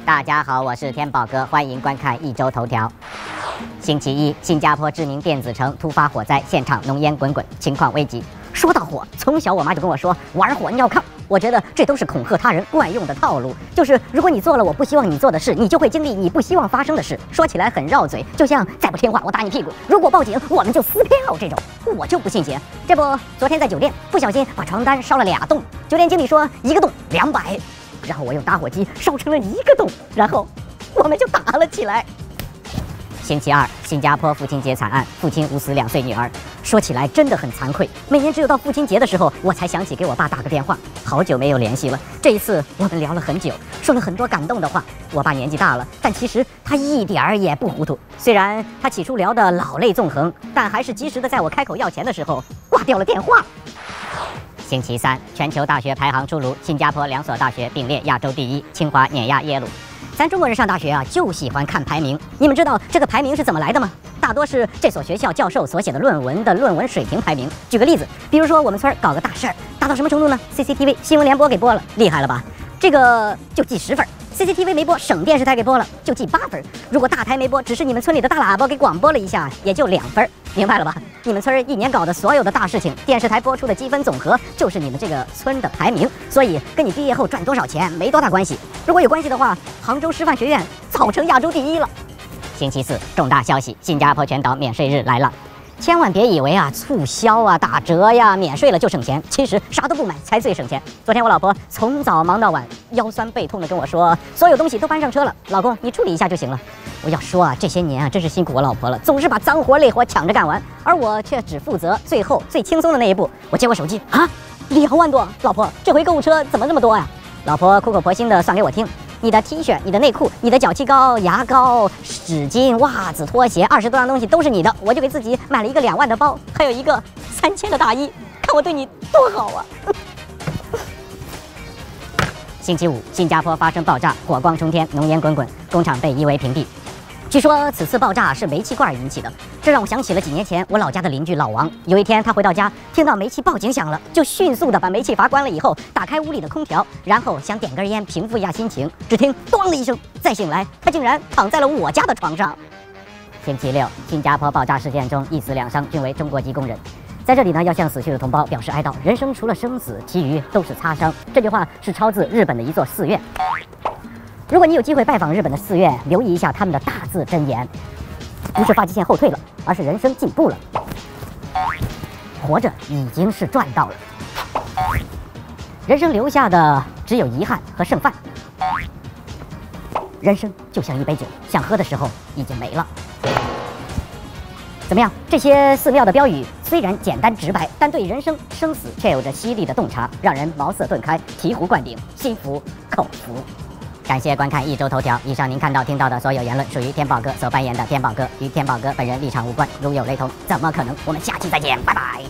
大家好，我是天宝哥，欢迎观看一周头条。星期一，新加坡知名电子城突发火灾，现场浓烟滚滚，情况危急。说到火，从小我妈就跟我说，玩火尿炕。我觉得这都是恐吓他人惯用的套路，就是如果你做了我不希望你做的事，你就会经历你不希望发生的事。说起来很绕嘴，就像再不听话我打你屁股，如果报警我们就撕票这种。我就不信邪。这不，昨天在酒店不小心把床单烧了2洞，酒店经理说1个洞200，然后我用打火机烧成了1个洞，然后我们就打了起来。星期二，新加坡父亲节惨案，父亲捂死2岁女儿。说起来真的很惭愧，每年只有到父亲节的时候，我才想起给我爸打个电话，好久没有联系了。这一次我们聊了很久，说了很多感动的话。我爸年纪大了，但其实他一点儿也不糊涂。虽然他起初聊得老泪纵横，但还是及时的在我开口要钱的时候挂掉了电话。星期三，全球大学排行出炉，新加坡2所大学并列亚洲第1，清华碾压耶鲁。咱中国人上大学啊，就喜欢看排名。你们知道这个排名是怎么来的吗？大多是这所学校教授所写的论文的论文水平排名。举个例子，比如说我们村搞个大事儿，大到什么程度呢 ？CCTV 新闻联播给播了，厉害了吧？这个就记10分。CCTV 没播，省电视台给播了，就记8分。如果大台没播，只是你们村里的大喇叭给广播了一下，也就2分。明白了吧？你们村1年搞的所有的大事情，电视台播出的积分总和就是你们这个村的排名，所以跟你毕业后赚多少钱没多大关系。如果有关系的话，杭州师范学院早成亚洲第1了。星期四，重大消息，新加坡全岛免税日来了。千万别以为啊促销啊打折呀免税了就省钱，其实啥都不买才最省钱。昨天我老婆从早忙到晚，腰酸背痛的跟我说，所有东西都搬上车了，老公你处理一下就行了。我要说啊，这些年啊真是辛苦我老婆了，总是把脏活累活抢着干完，而我却只负责最后最轻松的那一步。我接过手机啊，2万多，老婆这回购物车怎么这么多呀？老婆苦口婆心的算给我听。你的 T 恤、你的内裤、你的脚气膏、牙膏、纸巾、袜子、拖鞋，20多样东西都是你的，我就给自己买了一个2万的包，还有一个3000的大衣，看我对你多好啊！星期五，新加坡发生爆炸，火光冲天，浓烟滚滚，工厂被夷为平地。据说此次爆炸是煤气罐引起的，这让我想起了几年前我老家的邻居老王。有一天他回到家，听到煤气报警响了，就迅速的把煤气阀关了以后，打开屋里的空调，然后想点根烟平复一下心情。只听咣的一声，再醒来，他竟然躺在了我家的床上。星期六，新加坡爆炸事件中1死2伤，均为中国籍工人。在这里呢，要向死去的同胞表示哀悼。人生除了生死，其余都是擦伤。这句话是抄自日本的一座寺院。如果你有机会拜访日本的寺院，留意一下他们的大字真言，不是发际线后退了，而是人生进步了。活着已经是赚到了，人生留下的只有遗憾和剩饭。人生就像一杯酒，想喝的时候已经没了。怎么样？这些寺庙的标语虽然简单直白，但对人生生死却有着犀利的洞察，让人茅塞顿开，醍醐灌顶，心服口服。感谢观看一周头条。以上您看到听到的所有言论属于天宝哥所扮演的天宝哥，与天宝哥本人立场无关。如有雷同，怎么可能？我们下期再见，拜拜。